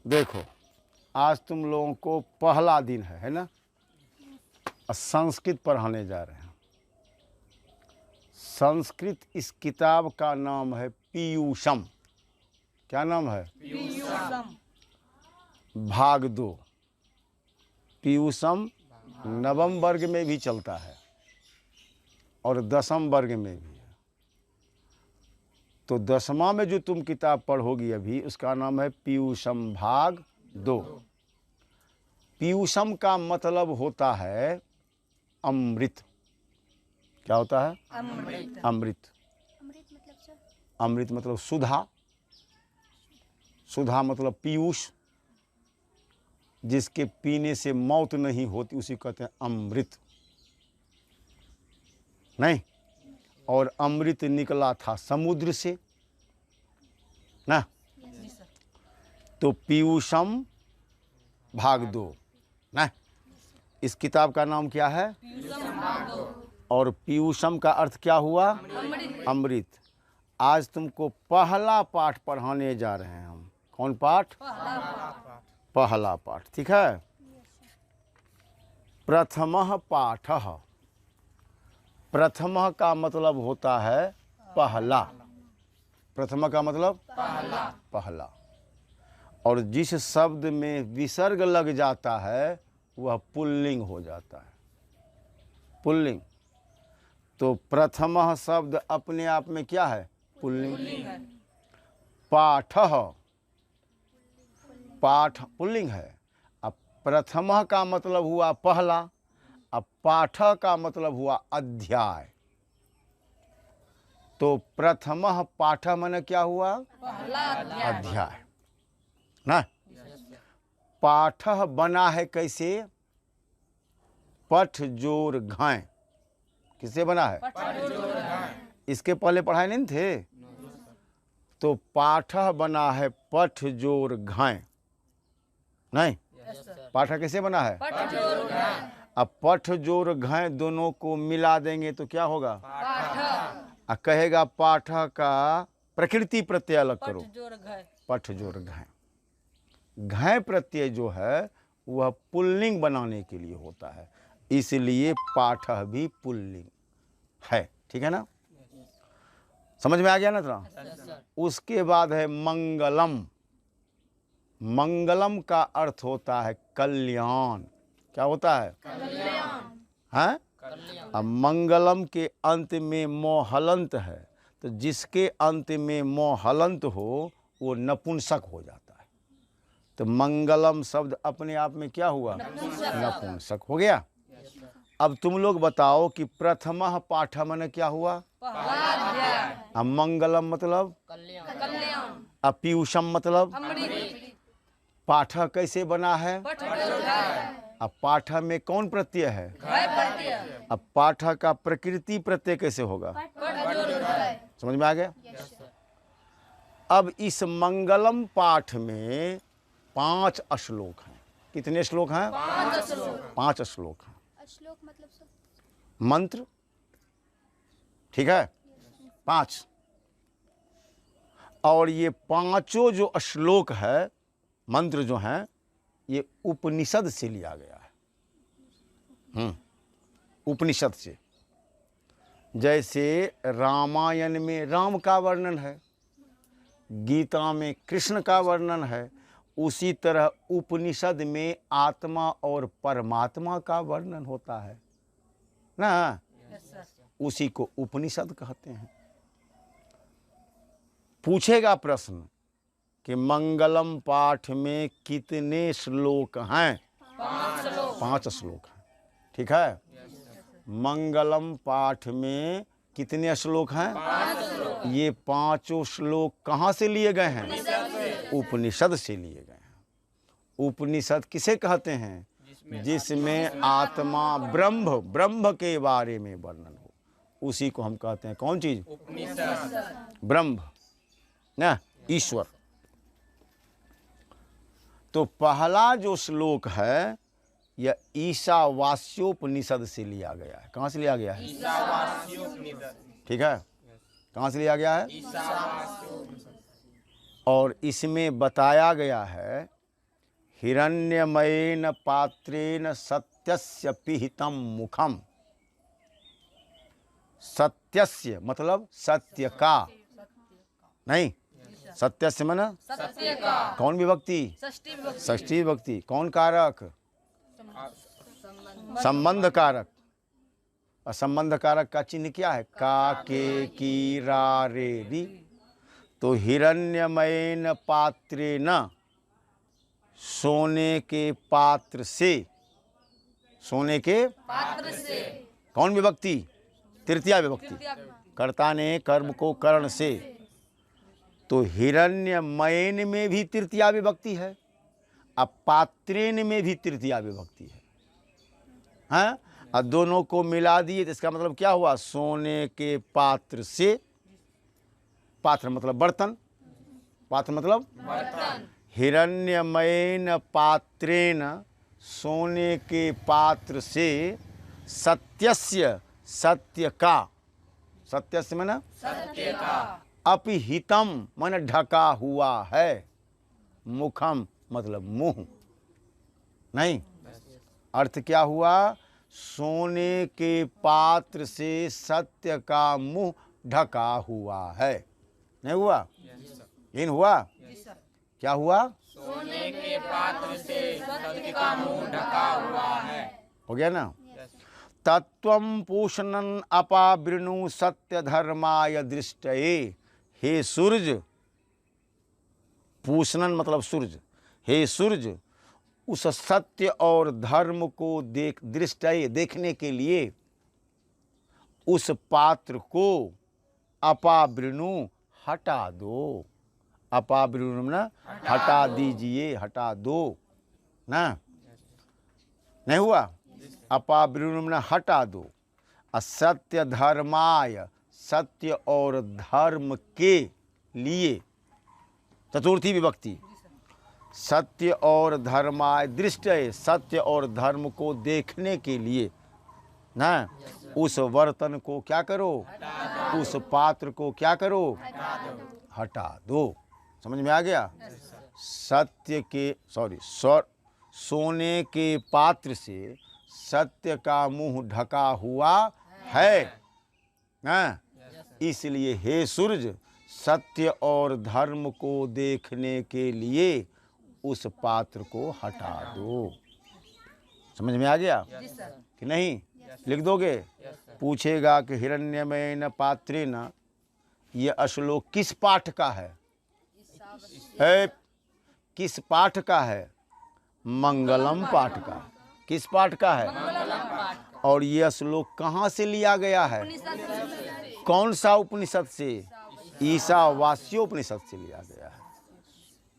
देखो, आज तुम लोगों को पहला दिन है ना, संस्कृत पढ़ाने जा रहे हैं। संस्कृत इस किताब का नाम है पीयूषम। क्या नाम है? पीयूषम। भाग 2। पीयूषम नवम वर्ग में भी चलता है और 10वीं वर्ग में भी है। तो 10वां में जो तुम किताब पढ़ोगी अभी, उसका नाम है पीयूषम भाग 2। पीयूषम का मतलब होता है अमृत। क्या होता है? अमृत। अमृत। अमृत मतलब सर? अमृत मतलब सुधा। सुधा मतलब पीयूष, जिसके पीने से मौत नहीं होती, उसी कहते हैं अमृत। नहीं, और अमृत निकला था समुद्र से ना। तो पीयूषम भाग 2 ना। इस किताब का नाम क्या है? और पीयूषम का अर्थ क्या हुआ? अमृत। आज तुमको पहला पाठ पढ़ाने जा रहे हैं हम। कौन पाठ? पहला पाठ। ठीक है। प्रथमः पाठः। प्रथमः का मतलब होता है पहला। प्रथम का मतलब पहला। और जिस शब्द में विसर्ग लग जाता है वह पुल्लिंग हो जाता है। पुल्लिंग। तो प्रथमः शब्द अपने आप में क्या है? पुल्लिंग। पाठः, पाठ पुल्लिंग है। अब प्रथमः का मतलब हुआ पहला, अब पाठ का मतलब हुआ अध्याय। तो प्रथमः पाठ माने क्या हुआ? अध्याय ना। पाठ बना है कैसे? पठ जोर घाय। किससे बना है? इसके पहले पढ़ाए नहीं थे? तो पाठ बना है पठ जोर घाय। नहीं, पाठ कैसे बना है? अब पठ जोर घाय दोनों को मिला देंगे तो क्या होगा? कहेगा पाठ का प्रकृति प्रत्यय अलग करो। पठ जोर घाय। घाय प्रत्यय जो है वह पुल्लिंग बनाने के लिए होता है, इसलिए पाठ भी पुल्लिंग है। ठीक है ना? समझ में आ गया ना तेरा? उसके बाद है मंगलम। मंगलम का अर्थ होता है कल्याण। क्या होता है? हैं? अब मंगलम के अंत में मोहलंत है, तो जिसके अंत में मोहलंत हो वो नपुंसक हो जाता है। तो मंगलम शब्द अपने आप में क्या हुआ? नपुंसक हो गया। अब तुम लोग बताओ कि प्रथमः पाठ माने क्या हुआ? अब मंगलम मतलब? अब पीयूषम मतलब? पाठ कैसे बना है? अब पाठ में कौन प्रत्यय है? अब पाठ का प्रकृति प्रत्यय कैसे होगा? समझ में आ गया? अब इस मंगलम पाठ में 5 श्लोक हैं। कितने श्लोक हैं? 5 श्लोक हैं। श्लोक मतलब सर? मंत्र। ठीक है, 5। और ये पांचों जो श्लोक है, मंत्र जो हैं, ये उपनिषद से लिया गया है। उपनिषद से। जैसे रामायण में राम का वर्णन है, गीता में कृष्ण का वर्णन है, उसी तरह उपनिषद में आत्मा और परमात्मा का वर्णन होता है ना। उसी को उपनिषद कहते हैं। पूछेगा प्रश्न कि मंगलम पाठ में कितने श्लोक हैं? 5 श्लोक हैं। ठीक है। मंगलम पाठ में कितने श्लोक हैं? ये 5 श्लोक कहाँ से लिए गए हैं? उपनिषद से लिए गए हैं। उपनिषद किसे कहते हैं? जिसमें आत्मा ब्रह्म के बारे में वर्णन हो, उसी को हम कहते हैं कौन चीज? उपनिषद। ब्रह्म ना, ईश्वर। तो पहला जो श्लोक है यह ईशावास्योपनिषद से लिया गया है। कहाँ से लिया गया है? ठीक है, कहाँ से लिया गया है? और इसमें बताया गया है हिरण्यमयेन पात्रेण सत्यस्य पिहितं मुखम। सत्यस्य मतलब सत्य का, नहीं, सत्यस्य माने सत्य का। कौन विभक्ति? षष्ठी विभक्ति। कौन कारक? संबंध कारक। और संबंध कारक का चिन्ह क्या है? का, के, की, रा, रे, री। तो हिरण्यमयेन पात्रेण, सोने के पात्र से, सोने के पात्र से। कौन विभक्ति? तृतीया विभक्ति। कर्ता ने कर्म को करण से, तो हिरण्यमयेन में भी तृतीया विभक्ति है, अब पात्रेण में भी तृतीया विभक्ति है, हाँ? और दोनों को मिला दिए तो इसका मतलब क्या हुआ? सोने के पात्र से, पात्र मतलब बर्तन, पात्र मतलब बर्तन। हिरण्यमयेन पात्रेण, सोने के पात्र से, सत्यस्य सत्य का, सत्यस्य माने सत्य का। अपिहितम माने ढका हुआ है, मुखम मतलब मुंह, नहीं, अर्थ क्या हुआ? सोने के पात्र से सत्य का मुंह ढका हुआ है, नहीं हुआ? इन हुआ? क्या हुआ? सोने के पात्र से सत्य का मुंह ढका हुआ है। हो गया ना? तत्वं पूषणन अपावृणु सत्य धर्माय दृष्टये। हे सूर्य, पूषणन मतलब सूर्य, हे सूर्य उस सत्य और धर्म को दृष्टये देखने के लिए उस पात्र को अपावृणु हटा दो। अपावृणु ना हटा दीजिए, हटा दो ना, नहीं हुआ? अपावृणु ना हटा दो। असत्य धर्माय, सत्य और धर्म के लिए, चतुर्थी विभक्ति। सत्य और धर्माय दृष्टये, सत्य और धर्म को देखने के लिए ना, उस बर्तन को क्या करो? उस पात्र को क्या करो? हटा दो। समझ में आ गया? सत्य के सोने के पात्र से सत्य का मुंह ढका हुआ है ना, इसलिए हे सूर्य सत्य और धर्म को देखने के लिए उस पात्र को हटा दो। समझ में आ गया कि नहीं? लिख दोगे? पूछेगा कि हिरण्यमयेन पात्रेण, ये श्लोक किस पाठ का है? किस पाठ का है? मंगलम पाठ का। किस पाठ का है? और ये श्लोक कहाँ से लिया गया है? कौन सा उपनिषद से? ईशावास्योपनिषद से लिया गया है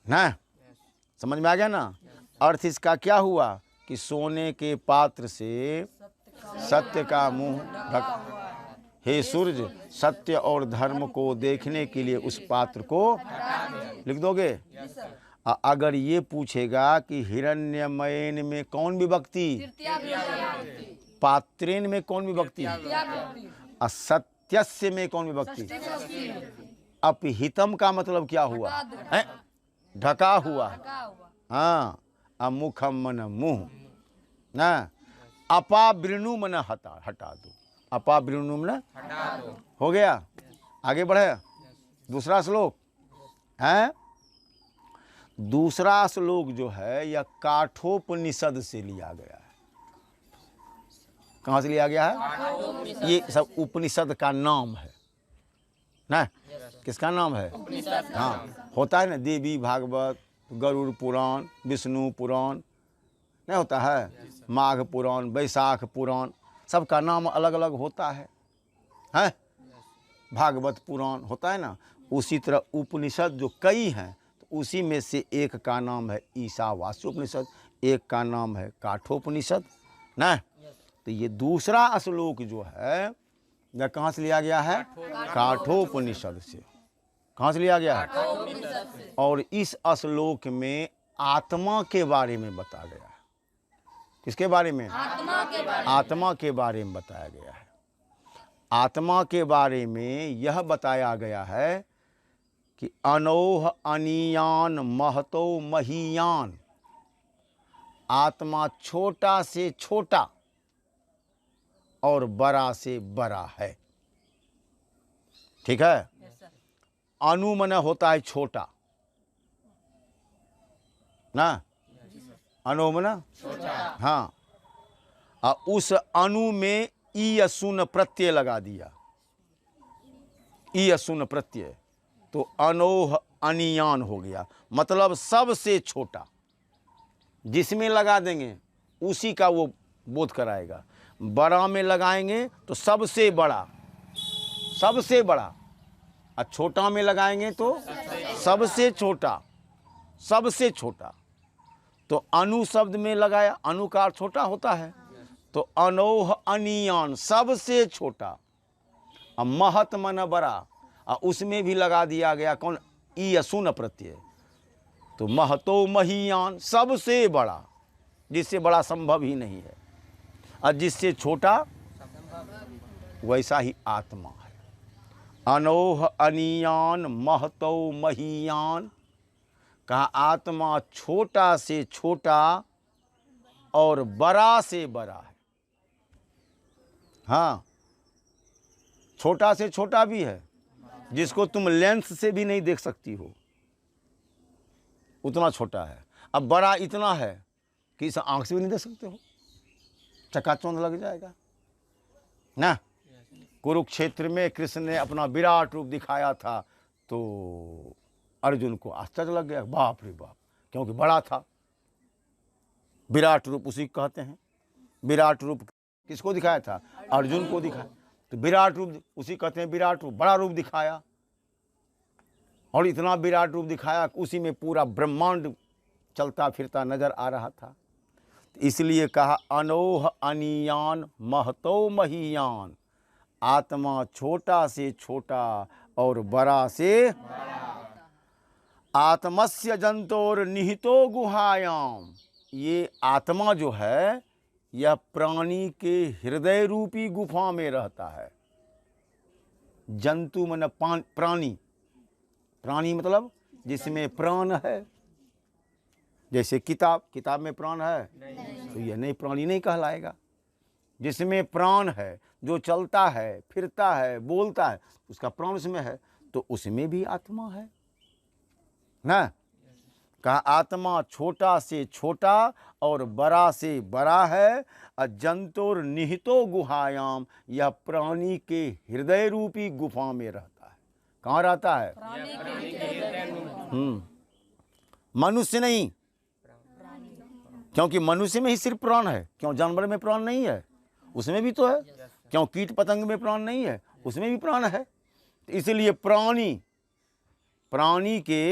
ना। समझ में आ गया ना? अर्थ इसका क्या हुआ कि सोने के पात्र से सत्य का मुंह ढका। हे सूर्य सत्य और धर्म को देखने के लिए उस पात्र को लिख दोगे? अगर ये पूछेगा कि हिरण्यमयेन में कौन विभक्ति? पात्रेण में कौन विभक्ति? असत्यस्य में कौन विभक्ति? अपहितम का मतलब क्या हुआ? ढका हुआ। हाँ, अमुखम मन मुंह ना, अपावृणु मन हटा दो। अपावृणु मन हटा दो। हो गया। आगे बढ़े। दूसरा श्लोक है। दूसरा श्लोक जो है यह काठोपनिषद से लिया गया है। कहाँ से लिया गया है? ये सब उपनिषद का नाम है ना। किसका नाम है? हाँ, होता है ना, देवी भागवत, गरुड़ पुराण, विष्णु पुराण, नहीं होता है? माघ पुराण, वैशाख पुराण, सबका नाम अलग अलग होता है, हैं? भागवत पुराण होता है ना। उसी तरह उपनिषद जो कई हैं, तो उसी में से एक का नाम है ईशावास्योपनिषद, एक का नाम है काठोपनिषद ना। तो ये दूसरा श्लोक जो है यह कहाँ से लिया गया है? काठोपनिषद से। कहाँ से लिया गया है? और इस श्लोक में आत्मा के बारे में बताया गया है। किसके बारे में? आत्मा के बारे में बताया गया है। आत्मा के बारे में यह बताया गया है कि अनोह अनियान महतो महीयान। आत्मा छोटा से छोटा और बड़ा से बड़ा है। ठीक है। अणु माने होता है छोटा ना, अणु माने छोटा। हाँ, और उस अणु में ई अशून्य प्रत्यय लगा दिया, ई अशून्य प्रत्यय, तो अनोह अनियान हो गया। मतलब सबसे छोटा जिसमें लगा देंगे उसी का वो बोध कराएगा। बड़ा में लगाएंगे तो सबसे बड़ा, सबसे बड़ा, और छोटा में लगाएंगे तो सबसे छोटा, सबसे छोटा। तो अनु शब्द में लगाया, अनु का अर्थ छोटा होता है, तो अनोह अनियान सबसे छोटा। अब महत मन बड़ा, और उसमें भी लगा दिया गया कौन, ई अशून्य प्रत्यय, तो महतो महीयान सबसे बड़ा, जिससे बड़ा संभव ही नहीं है, और जिससे छोटा वैसा ही आत्मा है। अनोह अनियान महतो महीयान, कहा आत्मा छोटा से छोटा और बड़ा से बड़ा है। हाँ, छोटा से छोटा भी है, जिसको तुम लेंस से भी नहीं देख सकती हो, उतना छोटा है। अब बड़ा इतना है कि इस आंख से भी नहीं देख सकते हो, चकाचौंध लग जाएगा ना। कुरुक्षेत्र में कृष्ण ने अपना विराट रूप दिखाया था, तो अर्जुन को आश्चर्य लग गया, बाप रे बाप, क्योंकि बड़ा था। विराट रूप उसी को कहते हैं। विराट रूप किसको दिखाया था? अर्जुन को दिखाया, तो विराट रूप उसी कहते हैं। विराट रूप, बड़ा रूप दिखाया, और इतना विराट रूप दिखाया कि उसी में पूरा ब्रह्मांड चलता फिरता नजर आ रहा था। इसलिए कहा अनोह अनियान महतो महीयान, आत्मा छोटा से छोटा और बड़ा से आत्मस्य जंतोर निहितो गुहायाम। ये आत्मा जो है यह प्राणी के हृदय रूपी गुफा में रहता है। जंतु मन प्राणी, प्राणी मतलब जिसमें प्राण है। जैसे किताब में प्राण है तो यह नहीं, प्राणी नहीं कहलाएगा। जिसमें प्राण है, जो चलता है फिरता है बोलता है, उसका प्राण उसमें है, तो उसमें भी आत्मा है ना। कहा आत्मा छोटा से छोटा और बड़ा से बड़ा है। अजंतुर निहितो गुहायाम, यह प्राणी के हृदय रूपी गुफा में रहता है। कहाँ रहता है? मनुष्य नहीं, क्योंकि मनुष्य में ही सिर्फ प्राण है। क्यों जानवर में प्राण नहीं है? उसमें भी तो है। क्यों कीट पतंग में प्राण नहीं है? उसमें भी प्राण है। तो इसलिए प्राणी के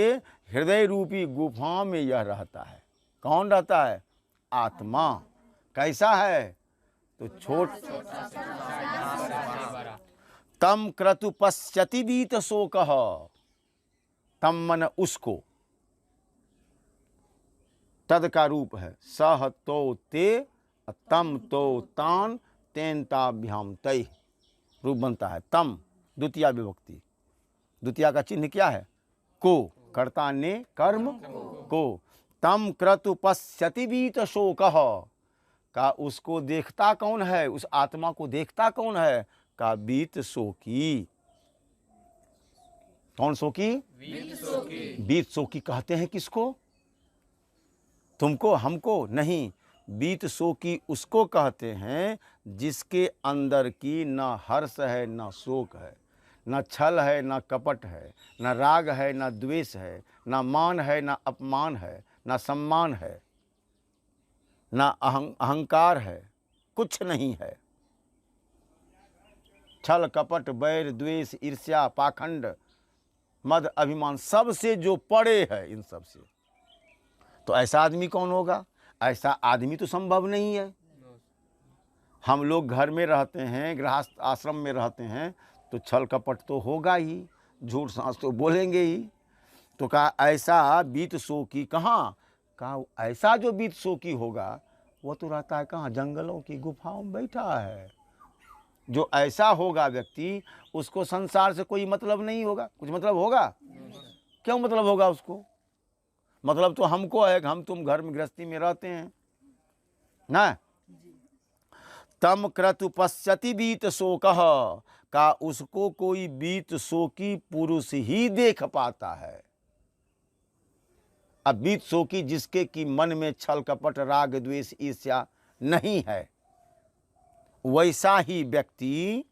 हृदय रूपी गुफा में यह रहता है। कौन रहता है? आत्मा। कैसा है? तो तम क्रतु पश्यति बीत शोकः, तम मन उसको, तद का रूप है सह तो ते, तम तो तान, तेन ताभ्याम तै, रूप बनता है तम, द्वितीया विभक्ति। द्वितीया का चिन्ह क्या है? को, कर्ता ने कर्म को। तम क्रतु पश्यति बीत शोकः, का उसको देखता कौन है? उस आत्मा को देखता कौन है? का बीत शोकी। कौन शोकी? बीत शोकी कहते हैं किसको? तुमको, हमको नहीं। बीत शोकी उसको कहते हैं जिसके अंदर की न हर्ष है न शोक है, न छल है न कपट है, न राग है न द्वेष है, न मान है न अपमान है, न सम्मान है, न अहंकार है, कुछ नहीं है। छल कपट बैर द्वेष ईर्ष्या पाखंड मद अभिमान सबसे जो पड़े है, इन सब से। तो ऐसा आदमी कौन होगा? ऐसा आदमी तो संभव नहीं है। हम लोग घर में रहते हैं, गृहस्थ आश्रम में रहते हैं, तो छल कपट तो होगा ही, झूठ सांस तो बोलेंगे ही। तो कहा ऐसा बीत शोकी, कहाँ? कहा ऐसा जो बीत शोकी होगा वो तो रहता है कहाँ? जंगलों की गुफाओं में बैठा है। जो ऐसा होगा व्यक्ति, उसको संसार से कोई मतलब नहीं होगा। कुछ मतलब होगा? क्यों मतलब होगा उसको? मतलब तो हमको है कि हम तुम घर में गृहस्थी में रहते हैं, ना। तम क्रतु पश्यति बीत शोकः, का उसको कोई बीत शोकी पुरुष ही देख पाता है। अब बीत शोकी जिसके कि मन में छल कपट राग द्वेष ईर्ष्या नहीं है, वैसा ही व्यक्ति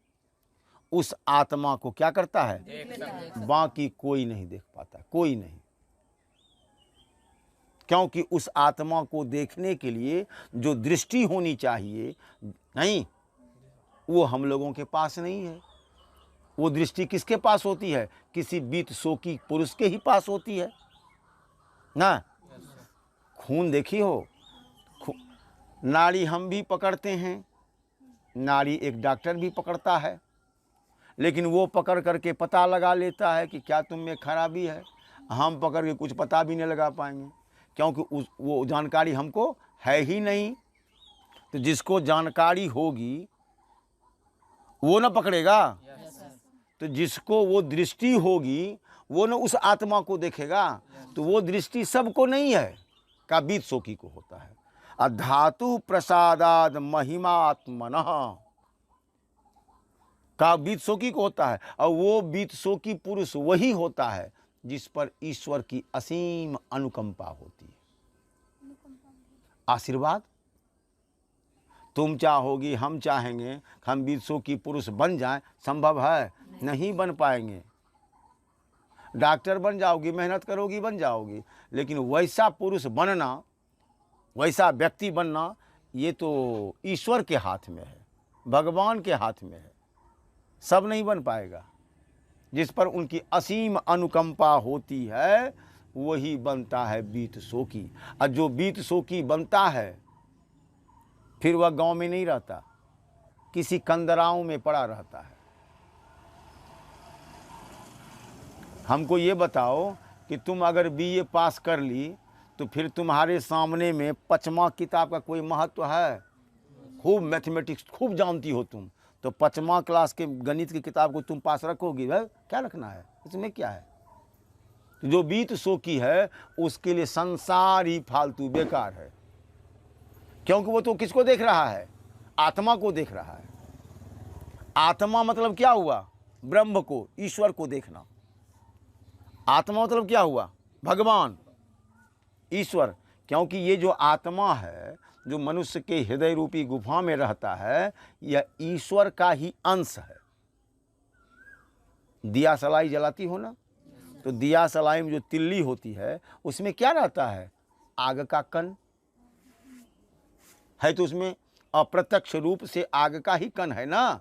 उस आत्मा को क्या करता है, बाकी कोई नहीं देख पाता, कोई नहीं। क्योंकि उस आत्मा को देखने के लिए जो दृष्टि होनी चाहिए, नहीं, वो हम लोगों के पास नहीं है। वो दृष्टि किसके पास होती है, किसी बीत शोकी पुरुष के ही पास होती है ना। खून देखी हो, नाड़ी हम भी पकड़ते हैं, नाड़ी एक डॉक्टर भी पकड़ता है, लेकिन वो पकड़ करके पता लगा लेता है कि क्या तुम में खराबी है। हम पकड़ के कुछ पता भी नहीं लगा पाएंगे, क्योंकि वो जानकारी हमको है ही नहीं। तो जिसको जानकारी होगी वो ना पकड़ेगा, तो जिसको वो दृष्टि होगी वो न उस आत्मा को देखेगा। तो वो दृष्टि सबको नहीं है, का बीत शोकी को होता है। अधातु प्रसादाद महिमात्मनः, का बीत शोकी को होता है। और वो बीत शोकी पुरुष वही होता है जिस पर ईश्वर की असीम अनुकंपा होती है, आशीर्वाद। तुम चाहोगी, हम चाहेंगे, हम बीत शोकी पुरुष बन जाएं, संभव है? नहीं बन पाएंगे। डॉक्टर बन जाओगी, मेहनत करोगी, बन जाओगी, लेकिन वैसा पुरुष बनना, वैसा व्यक्ति बनना, ये तो ईश्वर के हाथ में है, भगवान के हाथ में है। सब नहीं बन पाएगा। जिस पर उनकी असीम अनुकंपा होती है वही बनता है बीत शोकी। और जो बीत शोकी बनता है फिर वह गांव में नहीं रहता, किसी कंदराओं में पड़ा रहता है। हमको ये बताओ कि तुम अगर बीए पास कर ली तो फिर तुम्हारे सामने में 5वां किताब का कोई महत्व है? खूब मैथमेटिक्स खूब जानती हो तुम, तो 5वां क्लास के गणित की किताब को तुम पास रखोगी? भाई क्या रखना है, इसमें क्या है? तो जो बीत शोकी है उसके लिए संसार ही फालतू बेकार है, क्योंकि वो तो किसको देख रहा है? आत्मा को देख रहा है। आत्मा मतलब क्या हुआ? ब्रह्म को, ईश्वर को देखना। आत्मा मतलब क्या हुआ? भगवान, ईश्वर। क्योंकि ये जो आत्मा है जो मनुष्य के हृदय रूपी गुफा में रहता है, यह ईश्वर का ही अंश है। दिया सलाई जलाती हो ना, तो दिया सलाई में जो तिल्ली होती है उसमें क्या रहता है? आग का कण है, तो उसमें अप्रत्यक्ष रूप से आग का ही कण है ना।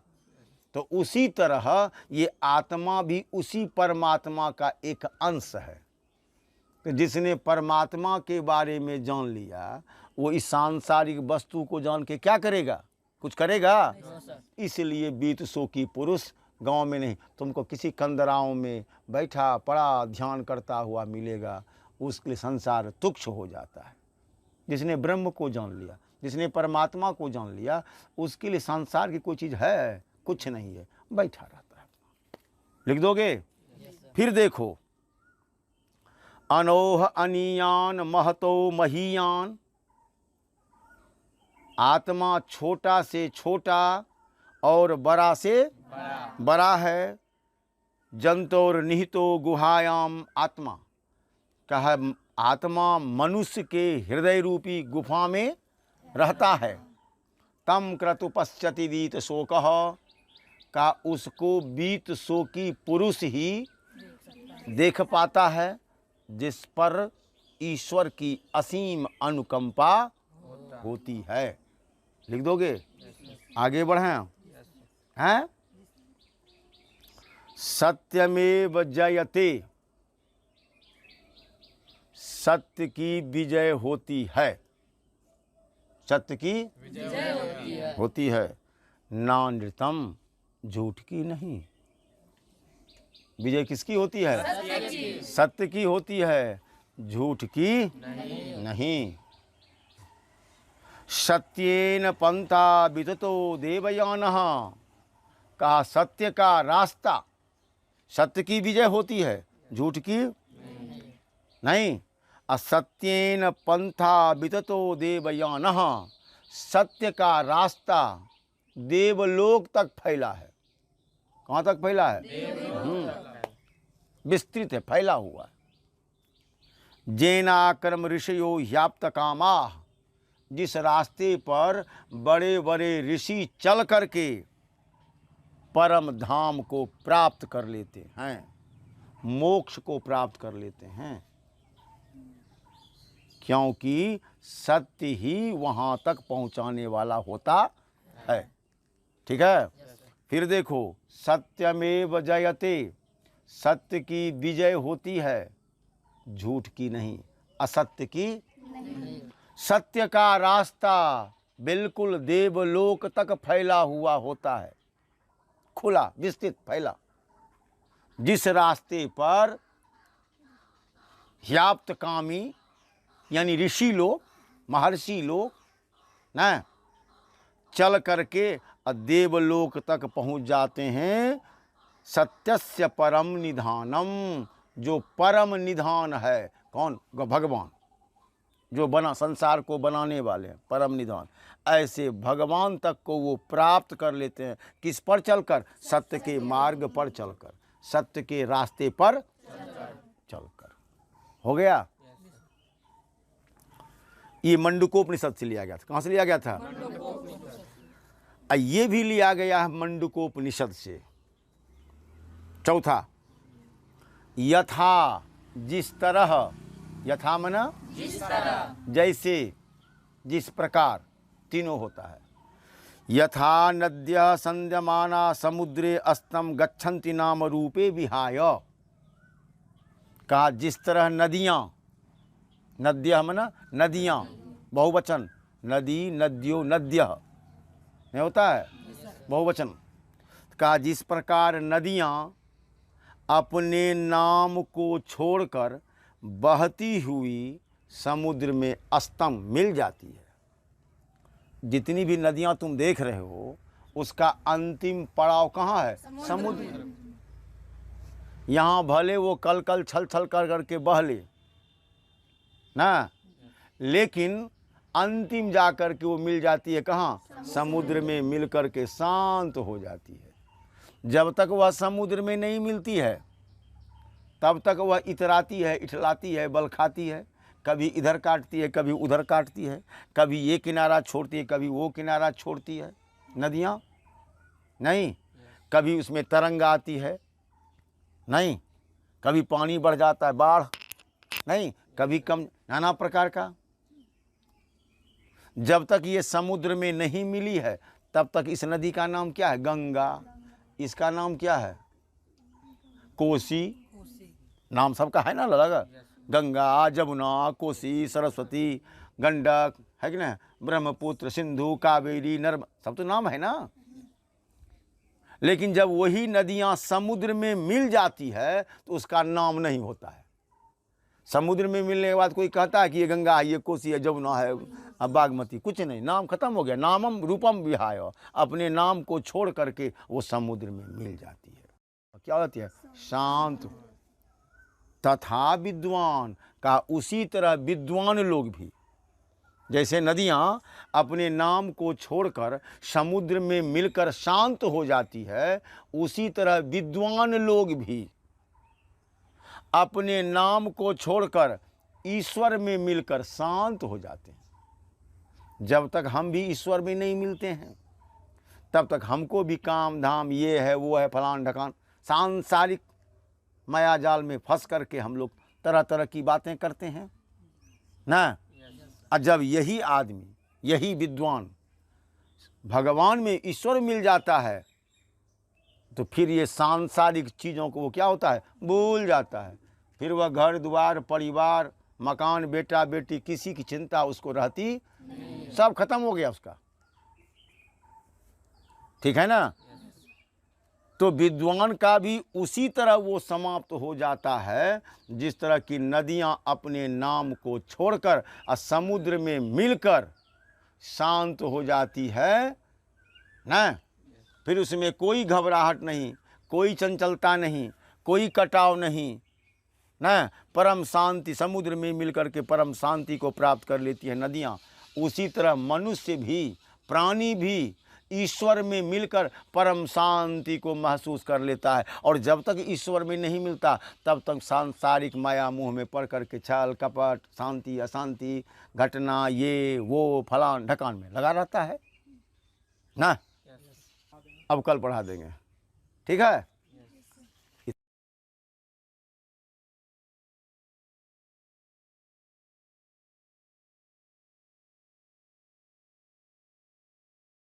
तो उसी तरह ये आत्मा भी उसी परमात्मा का एक अंश है। तो जिसने परमात्मा के बारे में जान लिया वो इस सांसारिक वस्तु को जान के क्या करेगा? कुछ करेगा? इसलिए बीत शोकी पुरुष गांव में नहीं, तुमको किसी कंदराओं में बैठा पड़ा ध्यान करता हुआ मिलेगा। उसके लिए संसार तुच्छ हो जाता है। जिसने ब्रह्म को जान लिया, जिसने परमात्मा को जान लिया, उसके लिए संसार की कोई चीज़ है? कुछ नहीं है, बैठा रहता है। लिख दोगे? फिर देखो, अनोह अनियान महतो महीयान, आत्मा छोटा से छोटा और बड़ा से बड़ा है। जंतोर निहितो गुहायाम आत्मा, कहा आत्मा मनुष्य के हृदय रूपी गुफा में रहता है। तम क्रतु पश्यति बीत शोकः, का उसको बीत शोकी पुरुष ही देख पाता है, जिस पर ईश्वर की असीम अनुकंपा होती है। लिख दोगे? आगे बढ़ें? हैं? सत्यमेव जयते, सत्य की विजय होती है। सत्य की विजय होती है। नानृतम, झूठ की नहीं। विजय किसकी होती है? सत्य की होती है, झूठ की नहीं। सत्येन पंथा विततो देवयानः, कहा सत्य का रास्ता, सत्य की विजय होती है, झूठ की नहीं। असत्येन पंथा विततो देवयानः, सत्य का रास्ता देवलोक तक फैला है। कहाँ तक फैला है? विस्तृत है, फैला हुआ है। जेनाक्रम ऋषयो ह्याप्त कामा, जिस रास्ते पर बड़े बड़े ऋषि चल करके परम धाम को प्राप्त कर लेते हैं, मोक्ष को प्राप्त कर लेते हैं, क्योंकि सत्य ही वहाँ तक पहुँचाने वाला होता है। ठीक है। फिर देखो, सत्यमेव जयते, सत्य की विजय होती है, झूठ की नहीं, असत्य की नहीं। सत्य का रास्ता बिल्कुल देवलोक तक फैला हुआ होता है, खुला, विस्तृत, फैला। जिस रास्ते पर ह्याप्त कामी यानी ऋषि लोग, महर्षि लोग ना चल करके देवलोक तक पहुंच जाते हैं। सत्यस्य परम निधानम, जो परम निधान है, कौन? भगवान, जो बना, संसार को बनाने वाले हैं, परम निधान। ऐसे भगवान तक को वो प्राप्त कर लेते हैं। किस पर चलकर? सत्य के मार्ग पर चलकर, सत्य के रास्ते पर चलकर। हो गया। ये मंडूकोपनिषद से लिया गया था। कहाँ से लिया गया था? ये भी लिया गया है मंडूकोपनिषद से। चौथा, यथा, जिस तरह, यथा मना जिस तरह, जैसे, जिस प्रकार, तीनों होता है। यथा नद्यः संद्यमाना समुद्रे अस्तम गच्छन्ति नाम रूपे विहाय, कहा जिस तरह नदियाँ, नद्यः मना नदियाँ, बहुवचन, नदी, नद्यो, नद्यः नहीं होता है, बहुवचन। कहा जिस प्रकार नदियाँ अपने नाम को छोड़कर बहती हुई समुद्र में अस्तम मिल जाती है। जितनी भी नदियां तुम देख रहे हो, उसका अंतिम पड़ाव कहाँ है? समुद्र। यहाँ भले वो कल कल छल छल कर करके बहले ना, लेकिन अंतिम जा कर के वो मिल जाती है कहाँ? समुद्र में मिल कर के शांत हो जाती है। जब तक वह समुद्र में नहीं मिलती है, तब तक वह इतराती है, इठलाती है, बल खाती है, कभी इधर काटती है, कभी उधर काटती है, कभी ये किनारा छोड़ती है, कभी वो किनारा छोड़ती है। नदियाँ नहीं, कभी उसमें तरंग आती है नहीं, कभी पानी बढ़ जाता है, बाढ़ नहीं, कभी कम, नाना प्रकार का। जब तक ये समुद्र में नहीं मिली है, तब तक इस नदी का नाम क्या है? गंगा। इसका नाम क्या है? कोसी। नाम सबका है ना अलग, गंगा, जमुना, कोसी, सरस्वती, गंडक, है कि ना, ब्रह्मपुत्र, सिंधु, कावेरी, नर्मदा, सब तो नाम है ना। लेकिन जब वही नदियां समुद्र में मिल जाती है तो उसका नाम नहीं होता है। समुद्र में मिलने के बाद कोई कहता है कि ये गंगा है, ये कोसी है, जमुना है, बागमती, कुछ नहीं, नाम खत्म हो गया। नामम रूपम विहाय, अपने नाम को छोड़ करके वो समुद्र में मिल जाती है। क्या होती है? शांत। तथा विद्वान, का उसी तरह विद्वान लोग भी, जैसे नदियाँ अपने नाम को छोड़कर समुद्र में मिलकर शांत हो जाती है, उसी तरह विद्वान लोग भी अपने नाम को छोड़कर ईश्वर में मिलकर शांत हो जाते हैं। जब तक हम भी ईश्वर में नहीं मिलते हैं, तब तक हमको भी काम धाम, ये है वो है, फलान ढकान, सांसारिक माया जाल में फंस करके हम लोग तरह तरह की बातें करते हैं ना। और जब यही आदमी, यही विद्वान भगवान में, ईश्वर मिल जाता है, तो फिर ये सांसारिक चीज़ों को वो क्या होता है? भूल जाता है। फिर वह घर द्वार, परिवार, मकान, बेटा बेटी, किसी की चिंता उसको रहती, सब खत्म हो गया उसका। ठीक है ना। तो विद्वान का भी उसी तरह वो समाप्त हो जाता है, जिस तरह की नदियां अपने नाम को छोड़कर और समुद्र में मिलकर शांत हो जाती है ना। फिर उसमें कोई घबराहट नहीं, कोई चंचलता नहीं, कोई कटाव नहीं ना। परम शांति, समुद्र में मिलकर के परम शांति को प्राप्त कर लेती है नदियाँ। उसी तरह मनुष्य भी, प्राणी भी ईश्वर में मिलकर परम शांति को महसूस कर लेता है। और जब तक ईश्वर में नहीं मिलता तब तक सांसारिक माया मोह में पड़ कर के छल कपट, शांति अशांति, घटना, ये वो फलान ढकान में लगा रहता है ना। अब कल पढ़ा देंगे, ठीक है।